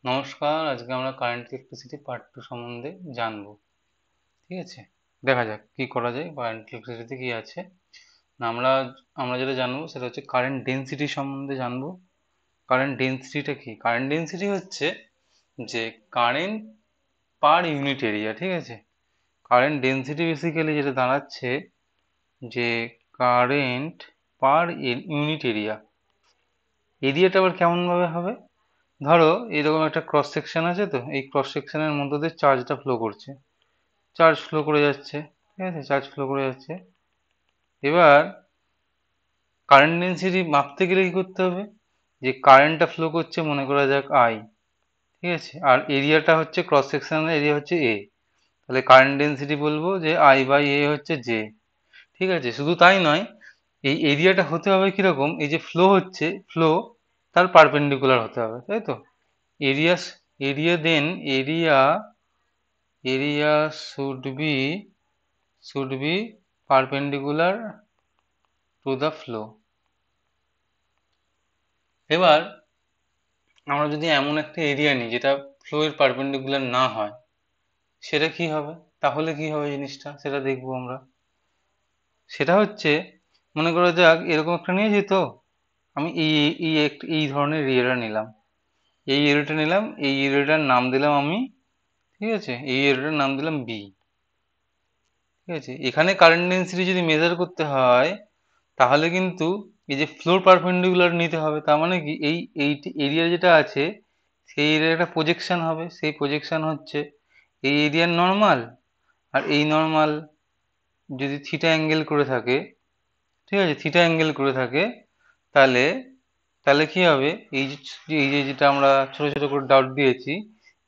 নমস্কার, আজকে আমরা কারেন্ট ইলেকট্রিসিটি পার্ট 2 সম্বন্ধে জানবো। ঠিক আছে, দেখা যাক কি করা যায়। কারেন্ট ইলেকট্রিসিটি কি আছে না, আমরা আমরা যেটা জানবো সেটা হচ্ছে কারেন্ট ডেনসিটি সম্বন্ধে জানবো। কারেন্ট ডেনসিটিটা কি? কারেন্ট ডেনসিটি হচ্ছে যে কারেন্ট পার ইউনিট এরিয়া। ঠিক আছে, কারেন্ট ডেনসিটি বেসিক্যালি যেটা দাঁড়াচ্ছে যে কারেন্ট পার ইউনিট এরিয়া। এরিয়াটা আবার কেমন ভাবে হবে? ধরো এরকম একটা ক্রস সেকশন আছে, তো এই ক্রস সেকশনের মধ্যে দিয়ে চার্জটা ফ্লো করছে, চার্জ ফ্লো করে যাচ্ছে। ঠিক আছে, চার্জ ফ্লো করে যাচ্ছে। এবার কারেন্ট ডেনসিটি মাপতে গেলে কি করতে হবে? যে কারেন্টটা ফ্লো করছে মনে করা যাক আই। ঠিক আছে, আর এরিয়াটা হচ্ছে ক্রস সেকশনের এরিয়া হচ্ছে এ। তাহলে কারেন্ট ডেনসিটি বলবো যে আই বাই এ হচ্ছে জে। ঠিক আছে, শুধু তাই নয়, এই এরিয়াটা হতে হবে কিরকম? এই যে ফ্লো হচ্ছে, ফ্লো তার পারপেন্ডিকুলার হতে হবে, তাই তো? Area area then area area should be perpendicular to the flow. এবার আমরা যদি এমন একটা এরিয়া নিই যেটা ফ্লো এর পারপেন্ডিকুলার না হয়, সেটা কি হবে? তাহলে কি হবে জিনিসটা, সেটা দেখবো আমরা। সেটা হচ্ছে, মনে করা যাক এরকম একটা নিয়েছি, তো আমি এই ধরনের এরিয়াটা নিলাম, এই এরিয়াটা নিলাম, এই এরিয়াটার নাম দিলাম আমি, ঠিক আছে, এই এরিয়াটার নাম দিলাম বি। ঠিক আছে, এখানে কারেন্ট ডেনসিটি যদি মেজার করতে হয় তাহলে কিন্তু এই যে ফ্লোর পারপেন্ডিকুলার নিতে হবে। তার মানে কি, এই এরিয়া যেটা আছে সেই এরিয়ার একটা প্রজেকশন হবে। সেই প্রজেকশন হচ্ছে এই এরিয়ার নর্মাল, আর এই নর্মাল যদি থিটা অ্যাঙ্গেল করে থাকে, ঠিক আছে, থিটা অ্যাঙ্গেল করে থাকে, তাহলে তাহলে কি হবে? এই যে যেটা আমরা ছোট ছোট করে ডট দিয়েছি,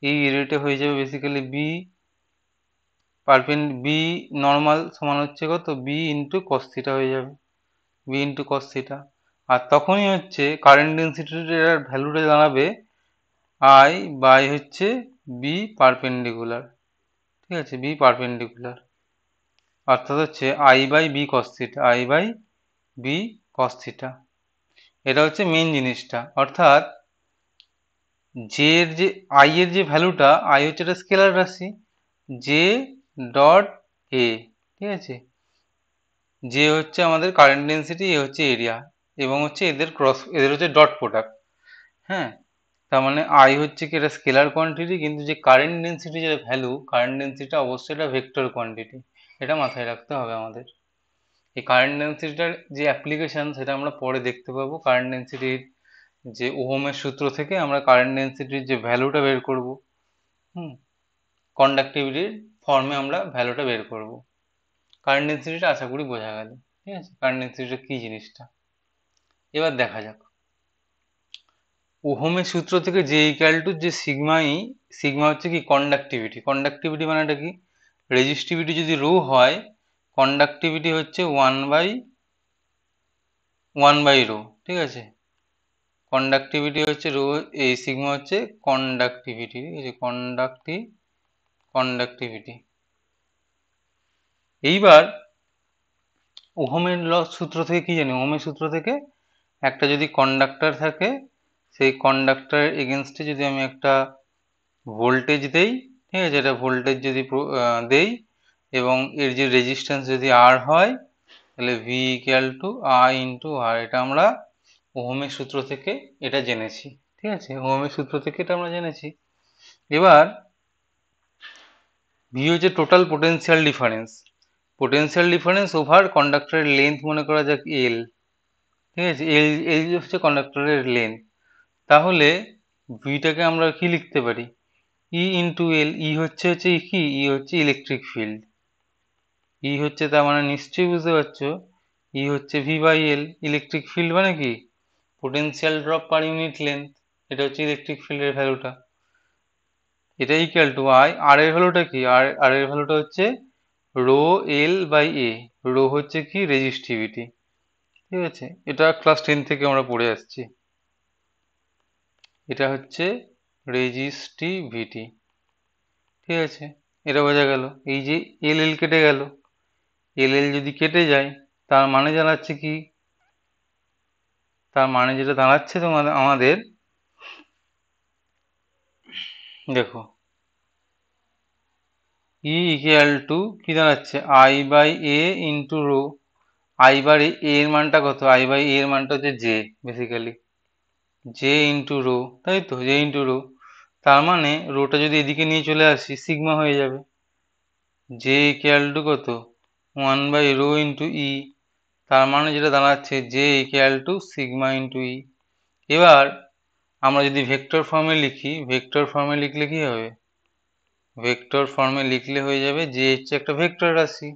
এই এরিয়াটা হয়ে যাবে বেসিক্যালি বি বি নর্মাল সমান হচ্ছে কত? বি ইন্টু কস থিটা হয়ে যাবে, বি ইন্টু কস থিটা। আর তখনই হচ্ছে কারেন্ট ডেনসিটির ভ্যালুটা দাঁড়াবে আই বাই হচ্ছে বি পারপেন্ডিকুলার। ঠিক আছে, বি পারপেন্ডিকুলার অর্থাৎ হচ্ছে I by B cos theta, I by B cos theta. এটা হচ্ছে মেন জিনিসটা। অর্থাৎ জে এর যে আই এর যে ভ্যালুটা, আই হচ্ছে একটা স্কেলার রাশি, জে ডট এ। ঠিক আছে, যে হচ্ছে আমাদের কারেন্ট ডেনসিটি, এ হচ্ছে এরিয়া, এবং হচ্ছে এদের হচ্ছে ডট প্রোডাক্ট। হ্যাঁ, তার মানে আই হচ্ছে কি এটা স্কেলার কোয়ান্টিটি, কিন্তু যে কারেন্ট ডেনসিটি যেটা ভ্যালু, কারেন্ট ডেনসিটিটা অবশ্যই এটা ভেক্টর কোয়ান্টিটি। এটা মাথায় রাখতে হবে আমাদের। এই কারেন্ট ডেনসিটিটার যে অ্যাপ্লিকেশন সেটা আমরা পরে দেখতে পাবো। কারেন্ট ডেনসিটির যে ওহমের সূত্র থেকে আমরা কারেন্ট ডেনসিটির যে ভ্যালুটা বের করব, হুম, কন্ডাক্টিভিটির ফর্মে আমরা ভ্যালুটা বের করব। কারেন্ট ডেনসিটিটা আশা করি বোঝা গেল। ঠিক আছে, কারেন্ট ডেনসিটিটা কি জিনিসটা এবার দেখা যাক। ওহমের সূত্র থেকে যে ইকুয়াল টু যে সিগমা হচ্ছে কি কন্ডাক্টিভিটি। কন্ডাক্টিভিটি মানেটা কি? রেজিস্টিভিটি যদি রো হয়, কন্ডাক্টিভিটি হচ্ছে ওয়ান বাই রো। ঠিক আছে, কন্ডাক্টিভিটি হচ্ছে রো, এই সিগমা হচ্ছে কন্ডাক্টিভিটি। ঠিক আছে, কন্ডাক্টিভিটি। এইবার ওহমের সূত্র থেকে কি জানি? ওহমের সূত্র থেকে একটা যদি কন্ডাক্টর থাকে, সেই কন্ডাক্টরের এগেনস্টে যদি আমি একটা ভোল্টেজ দেই, ঠিক আছে, এটা ভোল্টেজ যদি দেই, এবং এর যে রেজিস্ট্যান্স যদি আর হয়, তাহলে V equal to I into R. এটা আমরা ওহমের সূত্র থেকে এটা জেনেছি। ঠিক আছে, ওহমের সূত্র থেকে এটা আমরা জেনেছি। এবার ভি হচ্ছে টোটাল পোটেনশিয়াল ডিফারেন্স ওভার কন্ডাক্টরের লেন্থ, মনে করা যাক এল। ঠিক আছে, এল এল হচ্ছে কন্ডাক্টরের লেন্থ। তাহলে ভিটাকে আমরা কি লিখতে পারি? ই ইন্টু এল। হচ্ছে কি, ই হচ্ছে ইলেকট্রিক ফিল্ড। ই হচ্ছে, তার মানে নিশ্চয়ই বুঝতে পারছো, ই হচ্ছে V by L. Electric field মানে কি? Potential drop per unit length. এটা হচ্ছে ইলেকট্রিক ফিল্ডের ভ্যালুটা। এটা ইকুয়াল টু আই। আর এর ভ্যালুটা কি? আর এর ভ্যালুটা হচ্ছে rho L by A. Rho হচ্ছে কি রেজিস্টিভিটি। ঠিক আছে, এটা ক্লাস 10 থেকে আমরা পড়ে আসছি। এটা হচ্ছে রেজিস্টিভিটি। ঠিক আছে, এটা বোঝা গেল। এই যে এল কেটে গেল, এল যদি কেটে যায়, তার মানে জানাচ্ছে কি? তার মানে যেটা দাঁড়াচ্ছে তোমাদের আমাদের, দেখো ই ইকুয়াল টু কি দাঁড়াচ্ছে I by A into rho. I bar A এর মানটা কত, আই বাই এর মানটা হচ্ছে J, basically J into rho, তাই তো জে ইন্টু রো। তার মানে রোটা যদি এদিকে নিয়ে চলে আসি সিগমা হয়ে যাবে। জে ইকুয়াল টু কত, 1/রো ইন্টু ই। তার মানে যেটা দাঁড়াচ্ছে J equal to sigma into E. এবার আমরা যদি ভেক্টর ফর্মে লিখি, ভেক্টর ফর্মে লিখলে কি হবে, ভেক্টর ফর্মে লিখলে হয়ে যাবে যে হচ্ছে একটা ভেক্টর রাশি,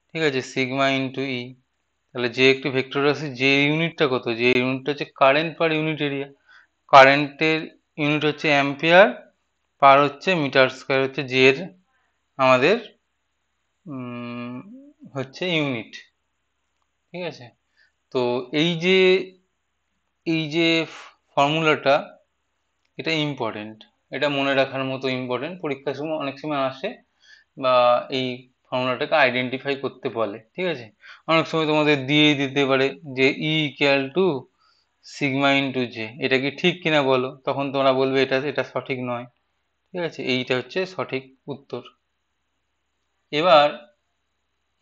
ঠিক আছে, সিগমা ইন্টু ই। তাহলে যে একটি ভেক্টর রাশি, যে ইউনিটটা কত, যে ইউনিটটা হচ্ছে কারেন্ট পার ইউনিট এরিয়া। কারেন্টের ইউনিট হচ্ছে অ্যাম্পিয়ার, পার হচ্ছে মিটার স্কয়ার, হচ্ছে যে এর আমাদের হচ্ছে ইউনিট, ঠিক আছে। তো এই যে এই যে ফর্মুলাটা, এটা ইম্পর্টেন্ট, এটা মনে রাখার মতো ইম্পর্টেন্ট, পরীক্ষার সময় অনেক সময় আসে বা এই ফর্মুলাটাকে আইডেন্টিফাই করতে বলে, ঠিক আছে। অনেক সময় তোমাদের দিয়েই দিতে পারে যে E equal to sigma into J, এটা কি ঠিক কিনা বলো, তখন তোমরা বলবে এটা এটা সঠিক নয়, ঠিক আছে, এইটা হচ্ছে সঠিক উত্তর। এবার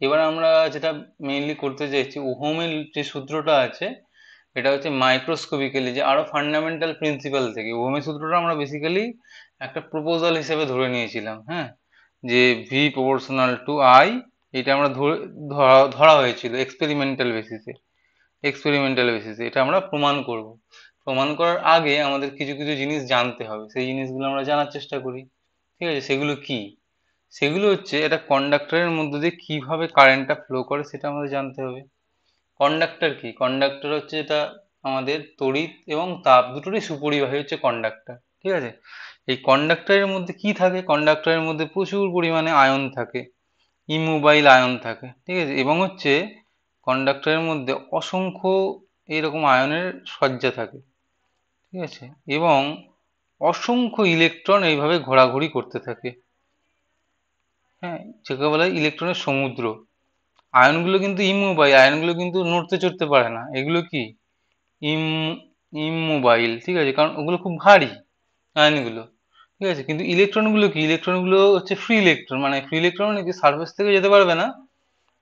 এবার আমরা যেটা মেইনলি করতে চাইছি, ওহমের যে সূত্রটা আছে, এটা হচ্ছে মাইক্রোস্কোপিক্যালি যে আরো ফান্ডামেন্টাল প্রিন্সিপাল থেকে ওহমের সূত্রটা আমরা বেসিক্যালি একটা প্রপোজাল হিসেবে ধরে নিয়েছিলাম, হ্যাঁ, যে ভি প্রপোর্শনাল টু আই, এটা আমরা ধরা হয়েছিল এক্সপেরিমেন্টাল বেসিসে। এক্সপেরিমেন্টাল বেসিসে এটা আমরা প্রমাণ করব। প্রমাণ করার আগে আমাদের কিছু কিছু জিনিস জানতে হবে, সেই জিনিসগুলো আমরা জানার চেষ্টা করি, ঠিক আছে। সেগুলো কি, সেগুলো হচ্ছে এটা কন্ডাক্টরের মধ্যে দিয়ে কিভাবে কারেন্টটা ফ্লো করে সেটা আমাদের জানতে হবে। কন্ডাক্টর কি, কন্ডাক্টর হচ্ছে এটা আমাদের তড়িৎ এবং তাপ দুটোরই সুপরিবাহী হচ্ছে কন্ডাক্টর, ঠিক আছে। এই কন্ডাক্টরের মধ্যে কি থাকে, কন্ডাক্টরের মধ্যে প্রচুর পরিমাণে আয়ন থাকে, ইমোবাইল আয়ন থাকে, ঠিক আছে, এবং হচ্ছে কন্ডাক্টরের মধ্যে অসংখ্য এরকম আয়নের সজ্জা থাকে, ঠিক আছে, এবং অসংখ্য ইলেকট্রন এইভাবে ঘোরাঘুরি করতে থাকে, হ্যাঁ, যাকে বলা হয় ইলেকট্রনের সমুদ্র। আয়নগুলো কিন্তু ইমোবাইল, আয়নগুলো কিন্তু নড়তে চড়তে পারে না, এগুলো কি ইম ইমোবাইল, ঠিক আছে, কারণ ওগুলো খুব ভারী আয়নগুলো, ঠিক আছে। কিন্তু ইলেকট্রনগুলো কি, ইলেকট্রনগুলো হচ্ছে ফ্রি ইলেকট্রন, মানে ফ্রি ইলেকট্রন মানে কি সারফেস থেকে যেতে পারবে না,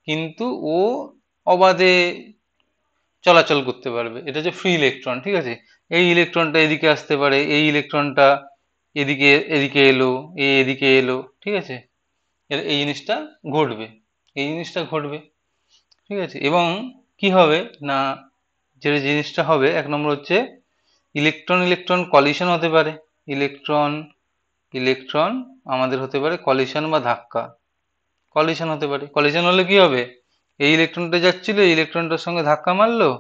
কিন্তু ও অবাধে চলাচল করতে পারবে, এটা হচ্ছে ফ্রি ইলেকট্রন, ঠিক আছে। এই ইলেকট্রনটা এদিকে আসতে পারে, এই ইলেকট্রনটা এদিকে এদিকে এলো, এদিকে এলো, ঠিক আছে, এই জিনিসটা ঘটবে, এই জিনিসটা ঘটবে, ঠিক আছে। এবং কি হবে না, যে জিনিসটা হবে এক নম্বর হচ্ছে ইলেকট্রন ইলেকট্রন কলিশন হতে পারে, ইলেকট্রন ইলেকট্রন আমাদের হতে পারে কলিশন বা ধাক্কা, কলিশন হতে পারে। কলিশন হলে কি হবে, এই ইলেকট্রনটা যাচ্ছিল, এই ইলেকট্রনটার সঙ্গে ধাক্কা মারলো,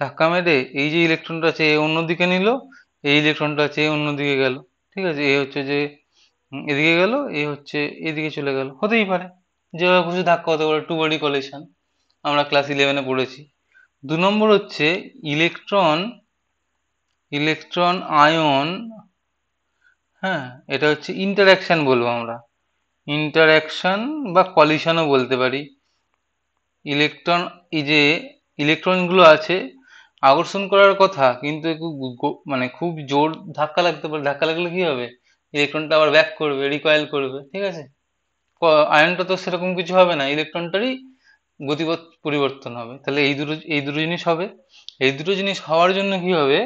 ধাক্কা মেরে এই যে ইলেকট্রনটা আছে এ অন্যদিকে নিল, এই ইলেকট্রনটা আছে এ অন্যদিকে গেল, ঠিক আছে, এ হচ্ছে যে এদিকে গেল, এ হচ্ছে এদিকে চলে গেল, হতেই পারে, যেভাবে খুশি ধাক্কা হতে পারে, টু বডি কলিশন, আমরা ক্লাস 11-এ পড়েছি। দু নম্বর হচ্ছে ইলেকট্রন ইলেকট্রন আয়ন, হ্যাঁ, এটা হচ্ছে ইন্টারঅ্যাকশন বলবো আমরা, ইন্টারঅ্যাকশন বা কলিশনও বলতে পারি। ইলেকট্রন, এই যে ইলেকট্রনগুলো আছে আকর্ষণ করার কথা, কিন্তু একটু মানে খুব জোর ধাক্কা লাগতে পারে, ধাক্কা লাগলে কি হবে, ইলেকট্রনটা আবার ব্যাক করবে, রিকয়েল করবে, ঠিক আছে। আয়নটা তো সেরকম কিছু হবে না, ইলেকট্রনটারই গতিপথ পরিবর্তন হবে, তাহলে এই দুটো জিনিস হবে। এই দুটো জিনিস হওয়ার জন্য কি হবে,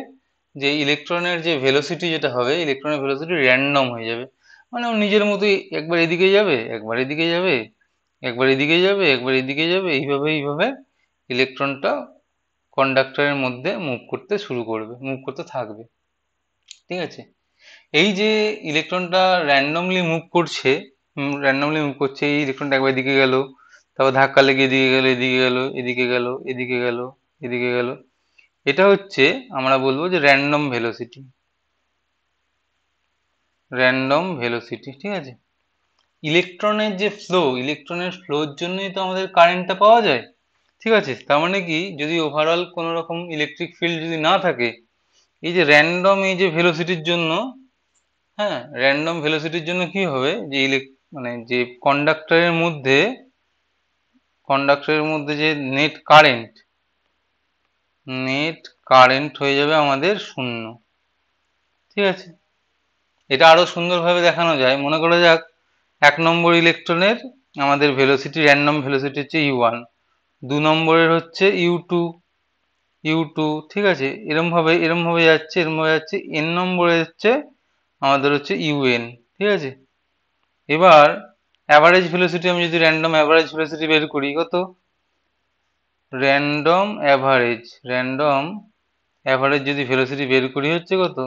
যে ইলেকট্রনের যে ভেলোসিটি যেটা হবে, ইলেকট্রনের ভেলোসিটি র্যান্ডম হয়ে যাবে, মানে ও নিজের মতোই একবার এদিকে যাবে, একবার এদিকে যাবে, একবার এদিকে যাবে, একবার এদিকে যাবে, এইভাবে এইভাবে ইলেকট্রনটা কন্ডাক্টরের মধ্যে মুভ করতে শুরু করবে, মুভ করতে থাকবে, ঠিক আছে। এই যে ইলেকট্রনটা র্যান্ডমলি মুভ করছে, এই ইলেকট্রনটা একবার এদিকে গেল, তারপর ধাক্কা লেগে এদিকে গেল, এদিকে গেল, এদিকে গেল, এদিকে গেল, এদিকে গেল, এটা হচ্ছে আমরা বলবো যে র্যান্ডম ভেলোসিটি, র্যান্ডম ভেলোসিটি, ঠিক আছে। ইলেকট্রনের ফ্লোর জন্যই তো আমাদের কারেন্টটা পাওয়া যায়, ঠিক আছে। তার মানে কি, যদি ওভারঅল কোনো রকম ইলেকট্রিক ফিল্ড যদি না থাকে, এই যে র্যান্ডম এই যে ভেলোসিটির জন্য, হ্যাঁ, র্যান্ডম ভেলোসিটির জন্য কি হবে, যে মানে যে কন্ডাক্টরের মধ্যে যে নেট কারেন্ট হয়ে যাবে আমাদের শূন্য, ঠিক আছে। এটা আরো সুন্দরভাবে দেখানো যায়। মনে করা যাক 1 নম্বর ইলেকট্রনের আমাদের ভেলোসিটি, র্যান্ডম ভেলোসিটি হচ্ছে u1, 2 নম্বরের হচ্ছে u2, ঠিক আছে, এরমভাবে যাচ্ছে, n নম্বরে হচ্ছে আমাদের হচ্ছে un, ঠিক আছে। এবার অ্যাভারেজ ভেলোসিটি, আমি যদি র্যান্ডম অ্যাভারেজ ভেলোসিটি বের করি, কত? র্যান্ডম অ্যাভারেজ যদি ভেলোসিটি বের করি হচ্ছে কত?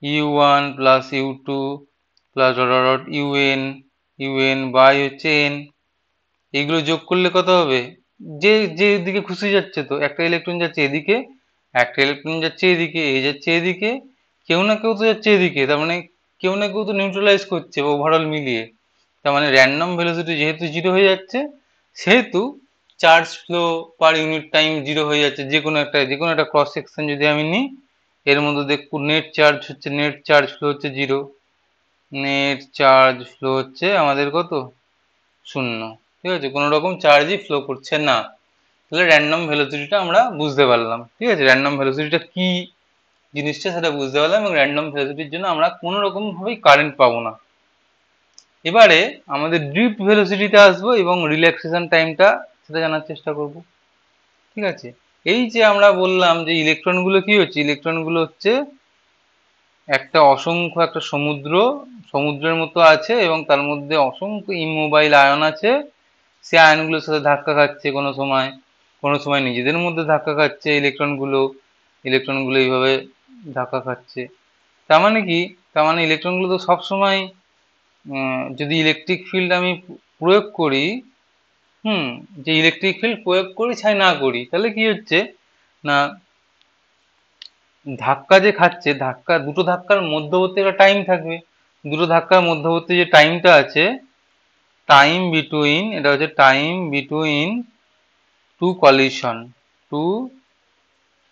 u1 plus u2 plus dot dot dot un by হচ্ছে n, এগুলো যোগ করলে কত হবে? যে যে দিকে খুশি যাচ্ছে, তো একটা ইলেকট্রন যাচ্ছে এদিকে, একটা ইলেকট্রন যাচ্ছে এদিকে, এই যাচ্ছে এদিকে, কেউ না কেউ তো যাচ্ছে এদিকে, তার মানে কেউ না কেউ তো নিউট্রালাইজ করছে ওভারঅল মিলিয়ে। তার মানে র্যান্ডম ভেলোসিটি যেহেতু জিরো হয়ে যাচ্ছে, সেহেতু charge flow per unit time zero হয়ে যাচ্ছে। যে কোনো একটা ক্রস সেকশন যদি আমি নিই, এর মধ্যে দেখব নেট চার্জ ফ্লো হচ্ছে জিরো, নেট চার্জ ফ্লো হচ্ছে আমাদের কত? শূন্য, ঠিক আছে, কোনো রকম চার্জই ফ্লো করছে না। তাহলে র্যান্ডম ভেলোসিটিটা আমরা বুঝতে পারলাম, ঠিক আছে, র্যান্ডম ভেলোসিটিটা কি জিনিসটা সেটা বুঝতে পারলাম, এবং র্যান্ডম ভেলোসিটির জন্য আমরা কোনো রকম ভাবেই কারেন্ট পাবো না। এবারে আমাদের ড্রিফট ভেলোসিটিতে আসবো এবং রিল্যাক্সেশন টাইমটা সেটা জানার চেষ্টা করব, ঠিক আছে। এই যে আমরা বললাম যে ইলেকট্রনগুলো কি হচ্ছে, ইলেকট্রনগুলো হচ্ছে একটা সমুদ্রের মতো আছে, এবং তার মধ্যে অসংখ্য ইমোবাইল আয়ন আছে। সে আয়নগুলোর সাথে ধাক্কা খাচ্ছে, কোনো সময় নিজেদের মধ্যে ধাক্কা খাচ্ছে ইলেকট্রনগুলো এইভাবে ধাক্কা খাচ্ছে। তার মানে কি? তার মানে ইলেকট্রনগুলো তো সবসময়, যদি ইলেকট্রিক ফিল্ড আমি প্রয়োগ করি, যে ইলেকট্রিক ফিল্ড প্রয়োগ করি চাই না করি, তাহলে কি হচ্ছে না, ধাক্কা যে খাচ্ছে, দুটো ধাক্কার মধ্যবর্তী একটা টাইম থাকবে। দুটো ধাক্কার মধ্যবর্তী যে টাইমটা আছে, এটা হচ্ছে টাইম বিটুইন টু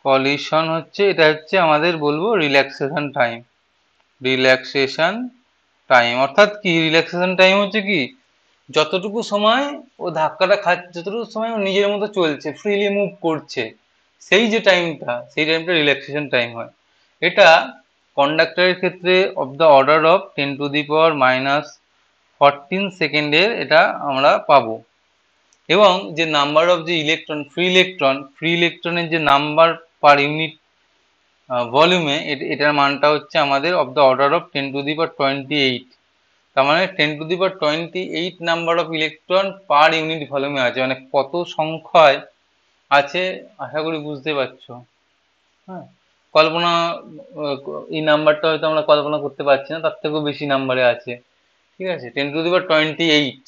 কলিশন হচ্ছে, এটা হচ্ছে আমাদের বলবো রিল্যাক্সেশন টাইম। অর্থাৎ কি, রিল্যাক্সেশন টাইম হচ্ছে কি, যতটুকু সময় ও ধাক্কাটা খাচ্ছে, যতটুকু সময় ও নিজের মতো চলছে, ফ্রিলি মুভ করছে, সেই টাইমটা রিল্যাক্সেশন টাইম হয়। এটা কন্ডাক্টরের ক্ষেত্রে অফ দ্য অর্ডার অফ 10⁻⁻14 সেকেন্ডের এটা আমরা পাবো। এবং যে নাম্বার অফ যে ফ্রি ইলেকট্রনের যে নাম্বার পার ইউনিট ভলিউমে, এটার মানটা হচ্ছে আমাদের অফ দ্য অর্ডার অফ 10⁻28। তার মানে 10⁻28 number of electron per unit ভলিউমে আছে, মানে কত সংখ্যায় আছে, আশা করি বুঝতে পারছো। হ্যাঁ, কল্পনা, এই নাম্বারটা হয়তো আমরা কল্পনা করতে পারছি না, তার থেকেও বেশি নাম্বারে আছে, ঠিক আছে, 10⁻28,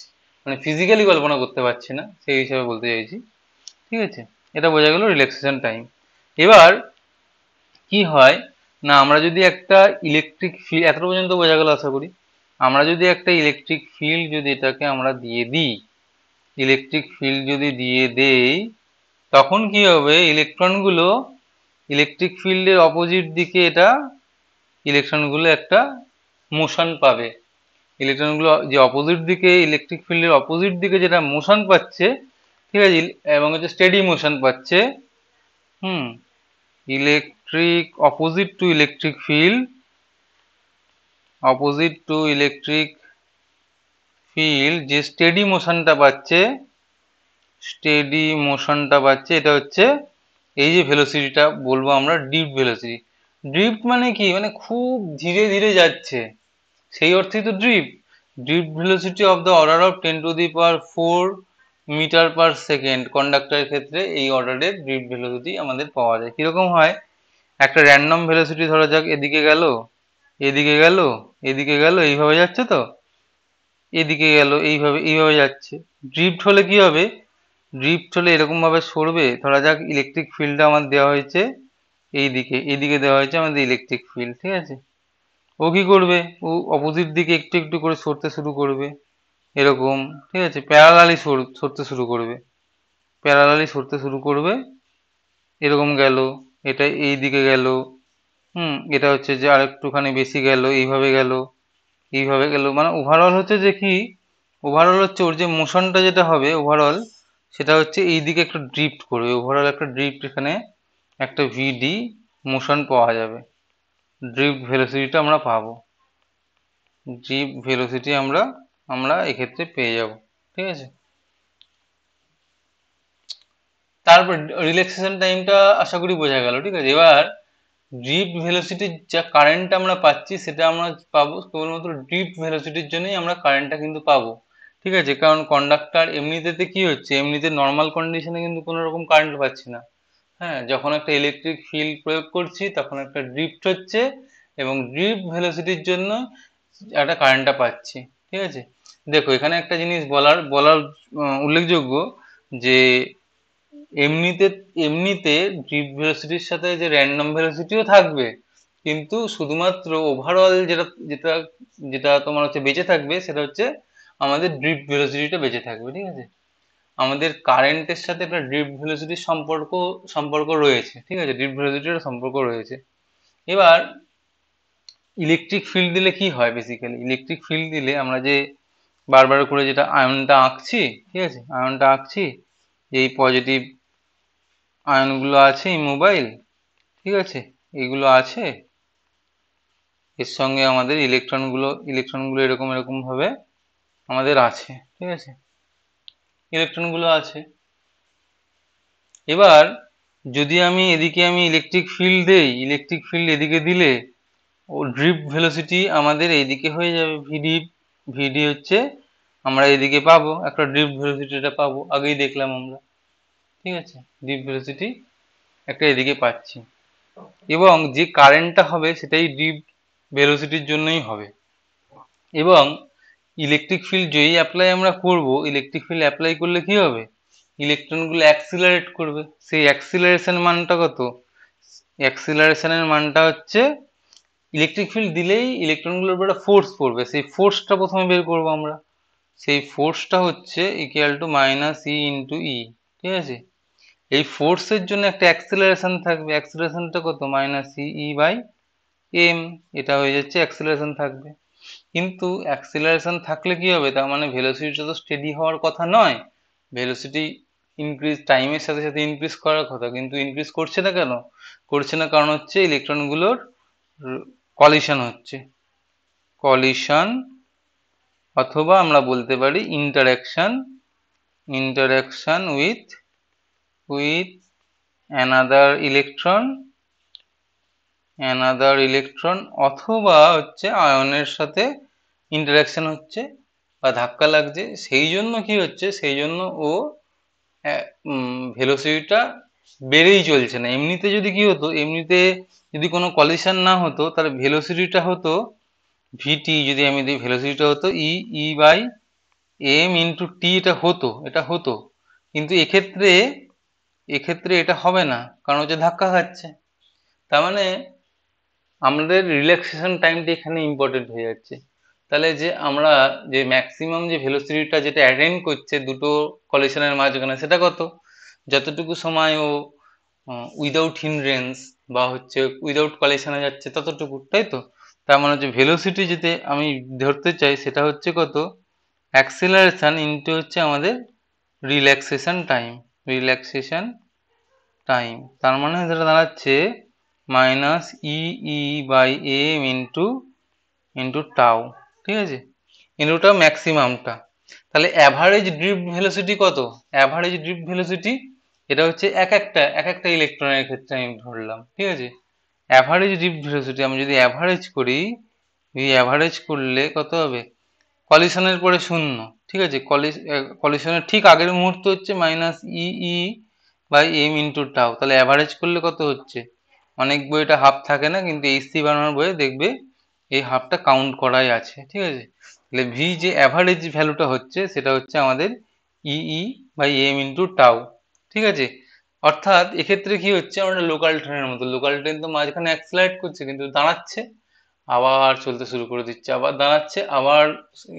মানে ফিজিক্যালি কল্পনা করতে পারছি না, সেই হিসাবে বলতে চাইছি, ঠিক আছে। এটা বোঝা গেল রিল্যাক্সেশন টাইম। এবার কি হয় না, আমরা যদি একটা ইলেকট্রিক ফিল্ড, এত পর্যন্ত বোঝা গেল আশা করি। আমরা যদি একটা ইলেকট্রিক ফিল্ড যদি এটাকে আমরা দিয়ে দিই, তখন কি হবে, ইলেকট্রিক ফিল্ডের অপোজিট দিকে ইলেকট্রনগুলো একটা মোশন পাবে। ইলেকট্রনগুলো যে অপোজিট দিকে, ইলেকট্রিক ফিল্ডের অপোজিট দিকে যেটা মোশন পাচ্ছে, ঠিক আছে, এবং হচ্ছে স্টেডি মোশন পাচ্ছে, হুম electric opposite to electric field যে স্টেডি মোশনটা পাচ্ছে, এটা হচ্ছে এই যে ভেলোসিটিটা বলবো আমরা ড্রিফট মানে কি, মানে খুব ধীরে ধীরে যাচ্ছে, সেই অর্থেই তো drift velocity of the order of 10⁻⁴ metre per second. কন্ডাক্টরের ক্ষেত্রে এই অর্ডারের ড্রিফট ভেলোসিটি আমাদের পাওয়া যায়। কিরকম হয়, একটা র্যান্ডম ভেলোসিটি ধরা যাক, এদিকে গেল, এদিকে গেল, এদিকে গেল, এইভাবে যাচ্ছে, তো এদিকে গেল, এইভাবে যাচ্ছে। ড্রিফট হলে কি হবে, এরকম ভাবে সরবে। ধরা যাক ইলেকট্রিক ফিল্ডটা আমার দেওয়া হয়েছে এইদিকে দেওয়া হয়েছে আমাদের ইলেকট্রিক ফিল্ড, ঠিক আছে। ও কি করবে, ও অপোজিট দিকে একটু একটু করে সরতে শুরু করবে, এরকম, ঠিক আছে, প্যারালালি সরতে শুরু করবে, এরকম গেল, এটা এই দিকে গেল, এটা হচ্ছে যে আরেকটুখানি বেশি গেল, এইভাবে গেল, মানে ওভারঅল হচ্ছে ওর যে মোশনটা যেটা হবে ওভারঅল, সেটা হচ্ছে এই দিকে একটা ড্রিফট করবে, ওভারঅল একটা ড্রিফট, এখানে একটা ভিডি মোশন পাওয়া যাবে, ড্রিফট ভেলোসিটিটা আমরা পাবো। ড্রিপ ভেলোসিটি আমরা আমরা এক্ষেত্রে পেয়ে যাব, ঠিক আছে। তারপর রিল্যাক্সেশন টাইমটা আশা করি বোঝা গেল, ঠিক আছে। এবার ড্রিফট ভেলোসিটির যা কারেন্ট আমরা পাচ্ছি সেটা আমরা পাবো কেবলমাত্র ড্রিফট ভেলোসিটির জন্যই আমরা কারেন্টটা কিন্তু পাবো, ঠিক আছে। কারণ কন্ডাক্টর এমনিতে কি হচ্ছে, এমনিতে নর্মাল কন্ডিশনে কিন্তু কোনো রকম কারেন্ট পাচ্ছি না। হ্যাঁ, যখন একটা ইলেকট্রিক ফিল্ড প্রয়োগ করছি তখন একটা ড্রিফট হচ্ছে এবং ড্রিফট ভেলোসিটির জন্য একটা কারেন্টটা পাচ্ছি, ঠিক আছে। দেখো এখানে একটা জিনিস বলার বলার উল্লেখযোগ্য যে এমনিতে এমনিতে ড্রিফট ভেলোসিটির সাথে যে র্যান্ডম ভেলোসিটিও থাকবে, কিন্তু শুধুমাত্র ওভারঅল যেটা যেটা যেটা তোমার হচ্ছে বেঁচে থাকবে সেটা হচ্ছে আমাদের ড্রিফট ভেলোসিটিটা বেঁচে থাকবে, ঠিক আছে। আমাদের কারেন্টের সাথে একটা ড্রিফট ভেলোসিটির সম্পর্ক সম্পর্ক রয়েছে, ঠিক আছে, ড্রিফট ভেলোসিটির সম্পর্ক রয়েছে। এবার ইলেকট্রিক ফিল্ড দিলে কি হয়, বেসিক্যালি ইলেকট্রিক ফিল্ড দিলে আমরা যে বারবার করে যেটা আয়নটা আঁকছি, ঠিক আছে, আয়নটা আঁকছি, এই পজিটিভ আয়নগুলো আছে মোবাইল, ঠিক আছে, এগুলো আছে, এর সঙ্গে আমাদের ইলেকট্রনগুলো এরকম এরকম ভাবে আমাদের আছে, ঠিক আছে, ইলেকট্রনগুলো আছে। এবার যদি আমি ইলেকট্রিক ফিল্ড দেই, ইলেকট্রিক ফিল্ড এদিকে দিলে ও ড্রিফট ভেলোসিটি আমাদের এইদিকে হয়ে যাবে ভিডি। ভিডি হচ্ছে আমরা এদিকে পাবো একটা ড্রিফট ভেলোসিটিটা পাবো, আগেই দেখলাম আমরা, ঠিক আছে, ড্রিফট ভেলোসিটি একটা এদিকে পাচ্ছি এবং যে কারেন্টটা হবে সেটাই ড্রিফট ভেলোসিটির জন্যই হবে। এবং ইলেকট্রিক ফিল্ড যেই অ্যাপ্লাই আমরা করব, ইলেকট্রিক ফিল্ড অ্যাপ্লাই করলে কি হবে, ইলেকট্রনগুলো অ্যাক্সিলারেট করবে। সেই অ্যাক্সিলারেশন মানটা কত, অ্যাক্সিলারেশনের মানটা হচ্ছে ইলেকট্রিক ফিল্ড দিলেই ইলেকট্রনগুলোর উপর একটা ফোর্স পড়বে, সেই ফোর্সটা প্রথমে বের করবো আমরা। সেই ফোর্সটা হচ্ছে equal to minus E into E, ঠিক আছে। এই ফোর্সের জন্য একটা অ্যাক্সিলারেশন থাকবে, অ্যাক্সিলারেশনটা কত, minus E E by M, এটা হয়ে যাচ্ছে অ্যাক্সিলারেশন থাকবে। কিন্তু অ্যাক্সিলারেশন থাকলে কি হবে, তার মানে ভেলোসিটিটা তো স্টেডি হওয়ার কথা নয়, ভেলোসিটি ইনক্রিজ টাইমের সাথে সাথে ইনক্রিজ করার কথা, কিন্তু ইনক্রিজ করছে না কেন, করছে না কারণ হচ্ছে ইলেকট্রনগুলোর কলিশন হচ্ছে, কলিশন, অথবা আমরা বলতে পারি interaction, interaction with another electron, another electron, অথবা হচ্ছে আয়নের সাথে ইন্টারাকশন হচ্ছে বা ধাক্কা লাগছে, সেই জন্য কি হচ্ছে, সেই জন্য ও ভেলোসিটিটা বেড়েই চলছে না। এমনিতে যদি কি হতো, এমনিতে যদি কোনো কলিশন না হতো তাহলে ভেলোসিটিটা হতো ভিটি, যদি আমি দিই ভেলোসিটিটা হতো ই E by M into T, এটা হতো কিন্তু এক্ষেত্রে এক্ষেত্রে এটা হবে না, কারণ হচ্ছে ধাক্কা খাচ্ছে। তার মানে আমাদের রিল্যাক্সেশন টাইমটা এখানে ইম্পর্টেন্ট হয়ে যাচ্ছে। তাহলে যে আমরা যে ম্যাক্সিমাম যে ভেলোসিটিটা যেটা অ্যাটেন্ড করছে দুটো কলিশনের মাঝখানে সেটা কত, যতটুকু সময় ও উইদাউট হিন্ড্রেন্স বা হচ্ছে উইদাউট কলিশনে যাচ্ছে ততটুকু, তাই তো। তার মানে হচ্ছে ভেলোসিটি যেতে আমি ধরতে চাই সেটা হচ্ছে কত, অ্যাক্সিলারেশন ইনটু হচ্ছে আমাদের রিল্যাক্সেশন টাইম, রিল্যাক্সেশন টাইম, তার মানে যেটা দাঁড়াচ্ছে minus E E by M into into tau, ঠিক আছে, ইন্টুটা ম্যাক্সিমামটা। তাহলে অ্যাভারেজ ড্রিফট ভেলোসিটি কত, অ্যাভারেজ ড্রিফট ভেলোসিটি এটা হচ্ছে এক একটা ইলেকট্রনের ক্ষেত্রে আমি ধরলাম, ঠিক আছে। অ্যাভারেজ ড্রিফট ভেলোসিটি আমি যদি অ্যাভারেজ করি, এই অ্যাভারেজ করলে কত হবে, কলিশনের পরে শূন্য, ঠিক আছে, কলিশনের ঠিক আগের মুহূর্ত হচ্ছে minus E E by M into tau, তাহলে অ্যাভারেজ করলে কত হচ্ছে, অনেক বইটা হাফ থাকে না, কিন্তু এইচসি বানানোর বইয়ে দেখবে এই হাফটা কাউন্ট করাই আছে, ঠিক আছে। তাহলে ভি যে অ্যাভারেজ ভ্যালুটা হচ্ছে সেটা হচ্ছে আমাদের ই ই বাই এম ইন্টু টাও, ঠিক আছে। অর্থাৎ এক্ষেত্রে কি হচ্ছে, আমরা লোকাল ট্রেনের মতো, লোকাল ট্রেন তো মাঝখানে অ্যাক্সিলারেট করছে কিন্তু দাঁড়াচ্ছে, আবার চলতে শুরু করে দিচ্ছে, আবার দাঁড়াচ্ছে, আবার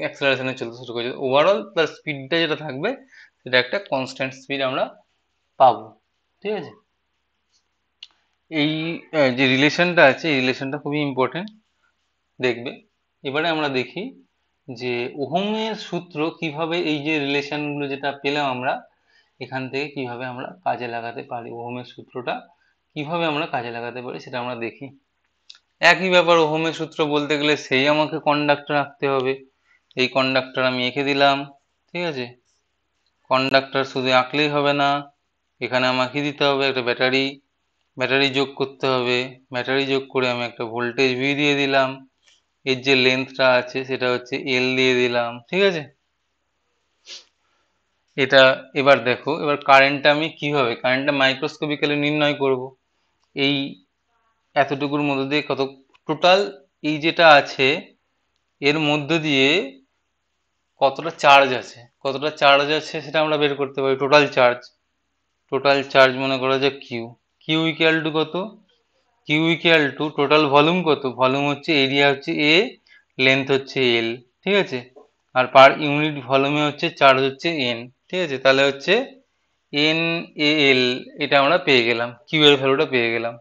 অ্যাক্সেলারেশনে চলতে শুরু করে দিচ্ছে, ওভারঅল তার স্পিডটা যেটা থাকবে সেটা একটা কনস্ট্যান্ট স্পিড আমরা পাবো, ঠিক আছে। এই যে রিলেশনটা আছে এই রিলেশনটা খুবই ইম্পর্টেন্ট, দেখবে। এবারে আমরা দেখি যে ওহমের সূত্র কিভাবে এই যে রিলেশনগুলো যেটা পেলাম আমরা এখান থেকে কিভাবে আমরা কাজে লাগাতে পারি, ওহমের সূত্রটা কিভাবে আমরা কাজে লাগাতে পারি সেটা আমরা দেখি। একই ব্যাপার, ওহমের সূত্র বলতে গেলে সেই আমাকে কন্ডাক্টর আঁকতে হবে। এই কন্ডাক্টর আমি এঁকে দিলাম, ঠিক আছে। কন্ডাক্টর শুধু আঁকলেই হবে না, এখানে আমাকে দিতে হবে একটা ব্যাটারি, ব্যাটারি যোগ করতে হবে। ব্যাটারি যোগ করে আমি একটা ভোল্টেজ ভি দিয়ে দিলাম, এর যে লেন্থটা আছে সেটা হচ্ছে এল দিয়ে দিলাম, ঠিক আছে। এটা এবার দেখো, এবার কারেন্টটা আমি কিভাবে, কারেন্টটা মাইক্রোস্কোপিক্যালি নির্ণয় করব। এই এতটুকুর মধ্যে দিয়ে কত টোটাল, এই যেটা আছে এর মধ্য দিয়ে কতটা চার্জ আছে, কতটা চার্জ আছে সেটা আমরা বের করতে পারি। টোটাল চার্জ, টোটাল চার্জ মনে করা যায় কিউ, কিউ ইকুয়াল টু কত, Q equal to total volume কত, ভলিউম হচ্ছে এরিয়া হচ্ছে এ, লেন্থ হচ্ছে এল, ঠিক আছে। আর পার ইউনিট ভলিউমে হচ্ছে চার্জ হচ্ছে এন, ঠিক আছে। তাহলে হচ্ছে এন এ এল, এটা আমরা পেয়ে গেলাম, কিউ এর ভ্যালুটা পেয়ে গেলাম,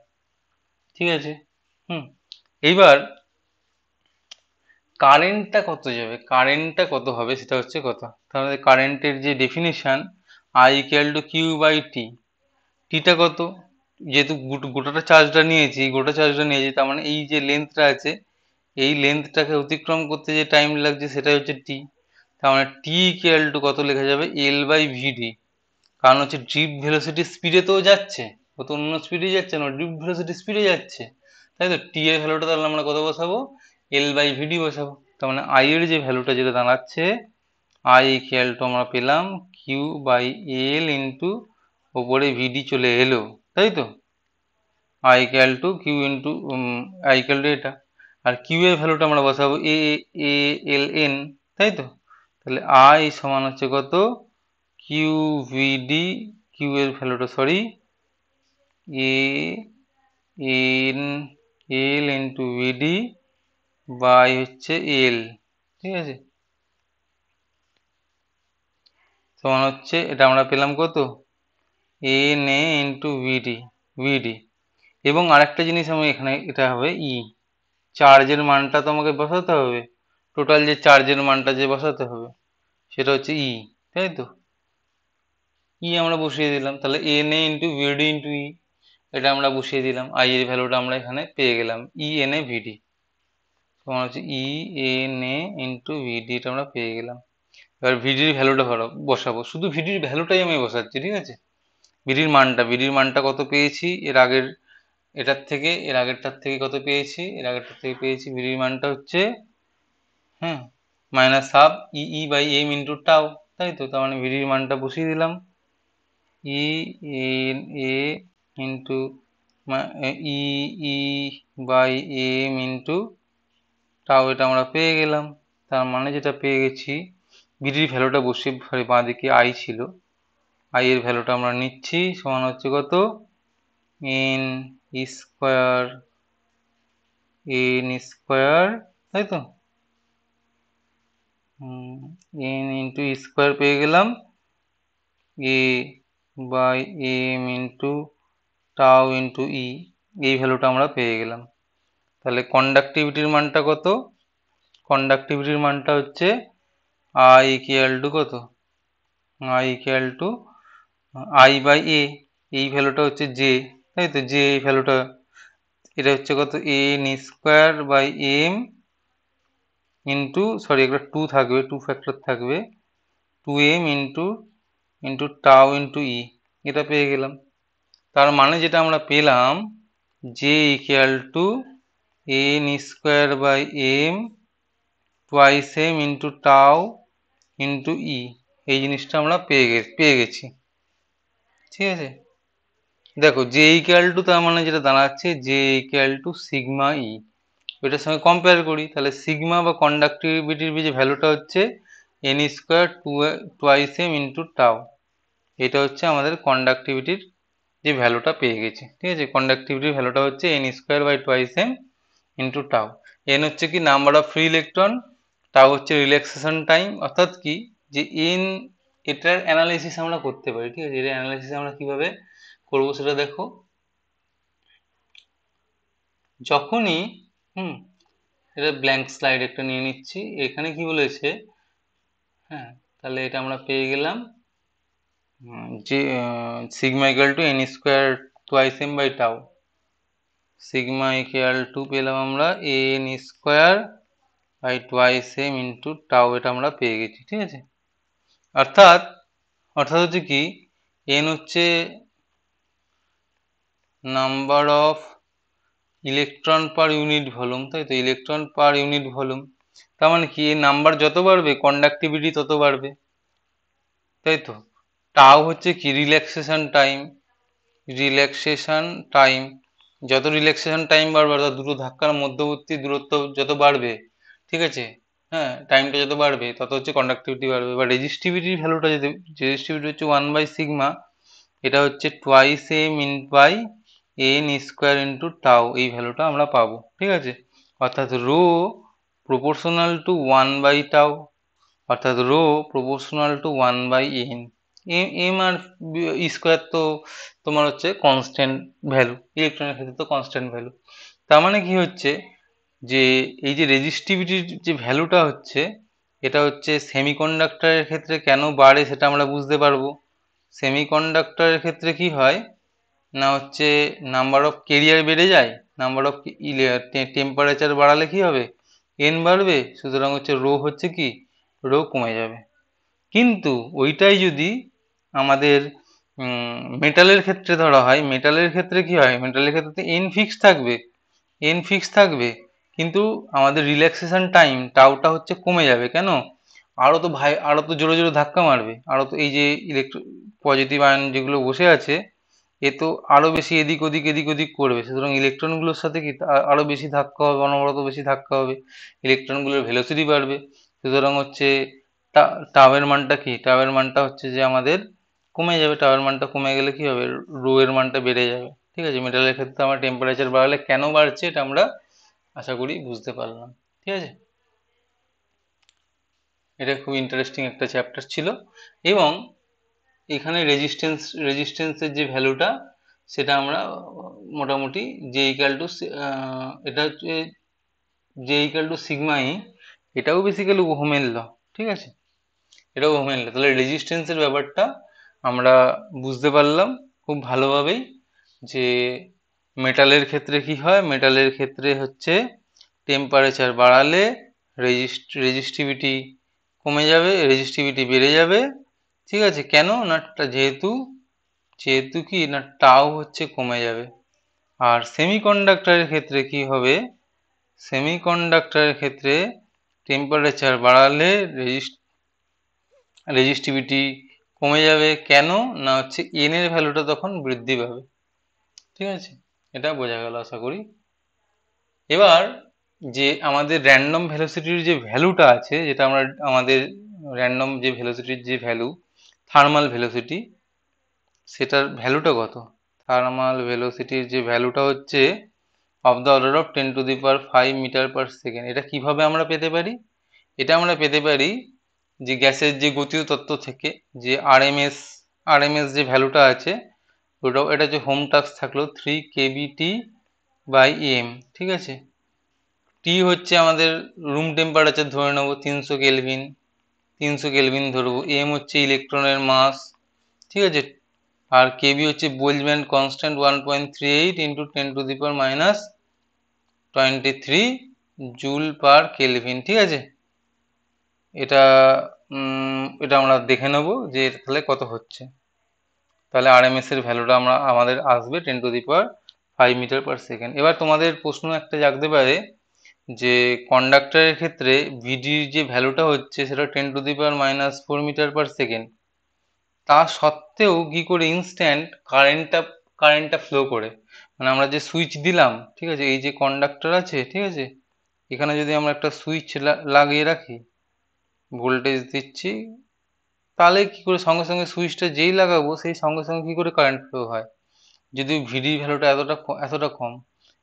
ঠিক আছে। হুম, এইবার কারেন্টটা কত যাবে, কারেন্টটা কত হবে সেটা হচ্ছে কথা। তাহলে কারেন্টের যে definition, I equal to Q by T, টিটা কত, যেহেতু গোটাটা চার্জটা নিয়েছি, গোটা চার্জটা নিয়েছি, তার মানে এই যে লেন্থটা আছে এই লেন্থটাকে অতিক্রম করতে যে টাইম লাগছে সেটা হচ্ছে টি। তার মানে টি ইকুয়াল টু কত লেখা যাবে, এল বাই ভিডি। কারণ হচ্ছে ড্রিপ ভেলোসিটি স্পিডে তো যাচ্ছে, ও তো অন্য স্পিডে যাচ্ছে না, ড্রিপ ভেলোসিটি স্পিডে যাচ্ছে, তাই তো। টি এর ভ্যালুটা তাহলে আমরা কত বসাবো, এল বাই ভিডি বসাবো। তার মানে আই এর যে ভ্যালুটা যেটা দাঁড়াচ্ছে, আই ইকুয়াল টু আমরা পেলাম কিউ বাই এল ইন্টু ওপরে ভিডি চলে এলো, তাই তো। I equal to Q into I equal to এটা, আর কিউ এর ভ্যালুটা আমরা বসাবো এ এ এল এন, তাই তো। তাহলে আই সমান হচ্ছে কত, কিউ ভিডি, কিউ এর ভ্যালুটা sorry A N L into V D by হচ্ছে এল, ঠিক আছে। সমান হচ্ছে এটা আমরা পেলাম কত, এন এ ইন্টু ভিডি, ভিডি। এবং আরেকটা জিনিস আমি এখানে, এটা হবে ই, চার্জের মানটা তো আমাকে বসাতে হবে, টোটাল যে চার্জের মানটা যে বসাতে হবে সেটা হচ্ছে ই, তাই তো। ই আমরা বসিয়ে দিলাম, তাহলে N A into VD into E, এটা আমরা বসিয়ে দিলাম, আই এর ভ্যালুটা আমরা এখানে পেয়ে গেলাম, ই এন এ ভিডি সমান হচ্ছে ই এন এ ইন্টু ভিডি, এটা আমরা পেয়ে গেলাম। এবার ভিডির ভ্যালুটা বসাবো, শুধু ভিডির ভ্যালুটাই আমি বসাচ্ছি, ঠিক আছে। ভিডির মানটা কত পেয়েছি এর আগের, এটার থেকে এর আগেরটার থেকে কত পেয়েছি, এর আগেরটার থেকে পেয়েছি ভিডির মানটা হচ্ছে, হ্যাঁ, minus half E by M into tau, তাই তো। তার মানে ভিডির মানটা বসিয়ে দিলাম, E N A into E E by M into tau, এটা আমরা পেয়ে গেলাম। তার মানে যেটা পেয়ে গেছি, ভিডির ভ্যালুটা বসিয়ে, সরি বাঁ দিকে আই ছিল, আই এর ভ্যালুটা আমরা নিচ্ছি, সমান হচ্ছে কত, এন স্কোয়ার, এন স্কোয়ার, তাই তো। এন ইন্টু স্কোয়ার পেয়ে গেলাম, এ by M into tau into E, এই ভ্যালুটা আমরা পেয়ে গেলাম। তাহলে কন্ডাক্টিভিটির মানটা কত, কন্ডাক্টিভিটির মানটা হচ্ছে আই ইকুয়াল টু কত, I equal to I by A, এই ভ্যালুটা হচ্ছে জে, তাই তো, জে এই ভ্যালুটা, এটা হচ্ছে কত, N square by M into, sorry একটা টু থাকবে, টু ফ্যাক্টর থাকবে, two M into into tau into E, এটা পেয়ে গেলাম। তার মানে যেটা আমরা পেলাম, J equal to N square by M twice M into tau into E, এই জিনিসটা আমরা পেয়ে গেছি, ঠিক আছে। দেখো জে ইকুয়াল টু, তার মানে যেটা দাঁড়াচ্ছে জে ইকুয়াল টু সিগমা ই, ওইটার সঙ্গে কম্পেয়ার করি, তাহলে সিগমা বা কন্ডাক্টিভিটির যে ভ্যালুটা হচ্ছে N square twice M into tau, এটা হচ্ছে আমাদের কন্ডাক্টিভিটির যে ভ্যালুটা পেয়ে গেছি, ঠিক আছে। কন্ডাক্টিভিটির ভ্যালুটা হচ্ছে N square by twice M into tau. N হচ্ছে কি নাম্বার অফ ফ্রি ইলেকট্রন, টাও হচ্ছে রিল্যাক্সেশন টাইম, অর্থাৎ কি, যে এন, এটার অ্যানালাইসিস আমরা করতে পারি, ঠিক আছে। এটার অ্যানালাইসিস আমরা কিভাবে করবো সেটা দেখো, যখনই, হুম, এটা ব্ল্যাঙ্ক স্লাইড একটা নিয়ে নিচ্ছি, এখানে কি বলেছে, হ্যাঁ, তাহলে এটা আমরা পেয়ে গেলাম যে sigma equal to N square twice M by tau, sigma equal to পেলাম আমরা N square by twice M into tau, এটা আমরা পেয়ে গেছি। ঠিক আছে, অর্থাৎ হচ্ছে কি, এন হচ্ছে number of electron per unit volume, তাই তো, ইলেকট্রন পার ইউনিট ভলিউম। তার মানে কি, এই নাম্বার যত বাড়বে কন্ডাক্টিভিটি তত বাড়বে, তাই তো। টাও হচ্ছে কি, রিল্যাক্সেশন টাইম, যত রিল্যাক্সেশন টাইম বাড়বে অর্থাৎ দুটো ধাক্কার মধ্যবর্তী দূরত্ব যত বাড়বে, ঠিক আছে, হ্যাঁ, টাইমটা যত বাড়বে তত হচ্ছে কন্ডাক্টিভিটি বাড়বে। বা রেজিস্টিভিটির ভ্যালুটা যদি, রেজিস্টিভিটি হচ্ছে 1/σ, এটা হচ্ছে twice M in by N square into tau, এই ভ্যালুটা আমরা পাবো। ঠিক আছে, অর্থাৎ রো প্রপোর্শনাল টু 1/টাউ, অর্থাৎ rho proportional to 1/n। M আর স্কোয়ার তো তোমার হচ্ছে কনস্ট্যান্ট ভ্যালু, ইলেকট্রনের ক্ষেত্রে তো কনস্ট্যান্ট ভ্যালু। তার মানে কি হচ্ছে, যে এই যে রেজিস্টিভিটির যে ভ্যালুটা হচ্ছে, এটা হচ্ছে সেমিকন্ডাক্টরের ক্ষেত্রে কেন বাড়ে সেটা আমরা বুঝতে পারবো। সেমিকন্ডাক্টরের ক্ষেত্রে কি হয় না, হচ্ছে নাম্বার অফ কেরিয়ার বেড়ে যায়, নাম্বার অফ টেম্পারেচার বাড়ালে কি হবে, এন বাড়বে, সুতরাং হচ্ছে রো হচ্ছে কি, রো কমে যাবে। কিন্তু ওইটাই যদি আমাদের মেটালের ক্ষেত্রে ধরা হয়, মেটালের ক্ষেত্রে কি হয়, মেটালের ক্ষেত্রে এন ফিক্স থাকবে, এন ফিক্স থাকবে, কিন্তু আমাদের রিল্যাক্সেশন টাইম টাউটা হচ্ছে কমে যাবে। কেন, আরো তো জোরে জোরে ধাক্কা মারবে, আরো তো এই যে পজিটিভ আয়ন যেগুলো বসে আছে, এ তো আরো বেশি এদিক ওদিক এদিক ওদিক করবে, সুতরাং ইলেকট্রনগুলোর সাথে কি আরো বেশি ধাক্কা হবে, অনবরত বেশি ধাক্কা হবে, ইলেকট্রনগুলোর ভেলোসিটি বাড়বে, সুতরাং হচ্ছে টাওয়ের মানটা কি, টাওয়ের মানটা হচ্ছে যে আমাদের কমে যাবে, টাওয়ের মানটা কমে গেলে কি হবে, রো এর মানটা বেড়ে যাবে। ঠিক আছে, মেটালের ক্ষেত্রে আমরা টেম্পারেচার বাড়ালে কেন বাড়ছে এটা আমরা আশা করি বুঝতে পারলাম। ঠিক আছে, এটা খুব ইন্টারেস্টিং একটা চ্যাপ্টার ছিল। এবং এখানে রেজিস্ট্যান্সের যে ভ্যালুটা, সেটা আমরা মোটামুটি জে ইকাল টু, এটা হচ্ছে জে ইকাল টু সিগমা ই, এটাও বেসিক্যালি ওহমের ল। ঠিক আছে, এটাও ওহমের ল। তাহলে রেজিস্ট্যান্সের ব্যাপারটা আমরা বুঝতে পারলাম খুব ভালোভাবেই, যে মেটালের ক্ষেত্রে কি হয়, মেটালের ক্ষেত্রে হচ্ছে টেম্পারেচার বাড়ালে রেজিস্টিভিটি কমে যাবে, রেজিস্টিভিটি বেড়ে যাবে। ঠিক আছে, কেন না, যেহেতু যেহেতু কি না, টাও হচ্ছে কমে যাবে। আর সেমিকন্ডাক্টরের ক্ষেত্রে কি হবে, সেমিকন্ডাক্টরের ক্ষেত্রে টেম্পারেচার বাড়ালে রেজিস্টিভিটি কমে যাবে, কেন না হচ্ছে এন এর ভ্যালুটা তখন বৃদ্ধি পাবে। ঠিক আছে, এটা বোঝা গেল আশা করি। এবার যে আমাদের র্যান্ডম ভেলোসিটির যে ভ্যালুটা আছে, যেটা আমরা আমাদের র্যান্ডম যে ভেলোসিটির যে ভ্যালু, থার্মাল ভেলোসিটি, সেটার ভ্যালুটা কত, থার্মাল ভেলোসিটির যে ভ্যালুটা হচ্ছে of the order of 10⁵ metre per second. এটা কিভাবে আমরা পেতে পারি, এটা আমরা পেতে পারি যে গ্যাসের যে গতীয় তত্ত্ব থেকে যে আরএমএস যে ভ্যালুটা আছে, ওটাও, এটা যে হোম টাস্ক থাকলো 3 kBT/m। ঠিক আছে, টি হচ্ছে আমাদের রুম টেম্পারেচার ধরে নেব 300 কেলভিন, 300 কেলভিন ধরবো, এম হচ্ছে ইলেকট্রনের মাস। ঠিক আছে, আর কেবি হচ্ছে Boltzmann constant 1.38 into 10⁻23 joule per kelvin. ঠিক আছে, এটা এটা আমরা দেখে নেব যে তাহলে কত হচ্ছে। তাহলে আরএমএস এর ভ্যালুটা আমাদের আসবে 10⁵ মিটার পার সেকেন্ড। এবার তোমাদের প্রশ্ন একটা জাগতে পারে যে কন্ডাক্টরের ক্ষেত্রে ভিডির যে ভ্যালুটা হচ্ছে সেটা 10⁻⁻4 মিটার পার সেকেন্ড, তা সত্ত্বেও কি করে ইনস্ট্যান্ট কারেন্টটা ফ্লো করে, মানে আমরা যে সুইচ দিলাম, ঠিক আছে, এই যে কন্ডাক্টর আছে, ঠিক আছে, এখানে যদি আমরা একটা সুইচ লাগিয়ে রাখি, ভোল্টেজ দিচ্ছি, তাহলে কি করে সঙ্গে সঙ্গে সুইচটা যেই লাগাবো সেই সঙ্গে সঙ্গে কি করে কারেন্ট ফ্লো হয়, যদি ভিডি ভ্যালুটা এতটা কম।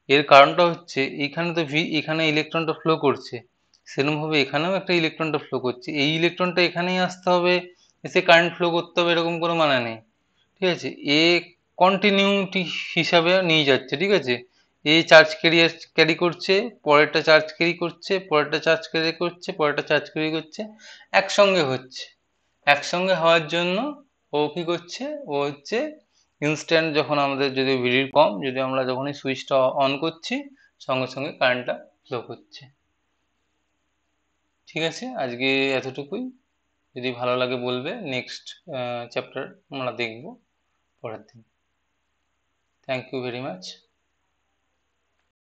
এর কারণটা হচ্ছে এখানে তো এখানে ইলেকট্রনটা ফ্লো করছে, সেরকমভাবে এখানেও একটা ইলেকট্রনটা ফ্লো করছে, এই ইলেকট্রনটা এখানেই আসতে হবে, এসে কারেন্ট ফ্লো করতে হবে, এরকম কোনো মানে নেই। ঠিক আছে, এ কন্টিনিউটি হিসাবে নিয়ে যাচ্ছে। ঠিক আছে, এই চার্জ ক্যারি করছে, পরেরটা চার্জ ক্যারি করছে, পরেরটা চার্জ ক্যারি করছে, পরেরটা চার্জ ক্যারি করছে, একসঙ্গে হচ্ছে। একসঙ্গে হওয়ার জন্য ও কি করছে, ও হচ্ছে ইনস্ট্যান্ট যখন আমাদের যদি ভিডির কম, যদি আমরা যখনই সুইচটা অন করছি সঙ্গে সঙ্গে কারেন্টটা ফ্লো করছে। ঠিক আছে, আজকে এতটুকুই। যদি ভালো লাগে বলবে, নেক্সট চ্যাপ্টার আমরা দেখব পরের দিন। Thank you very much.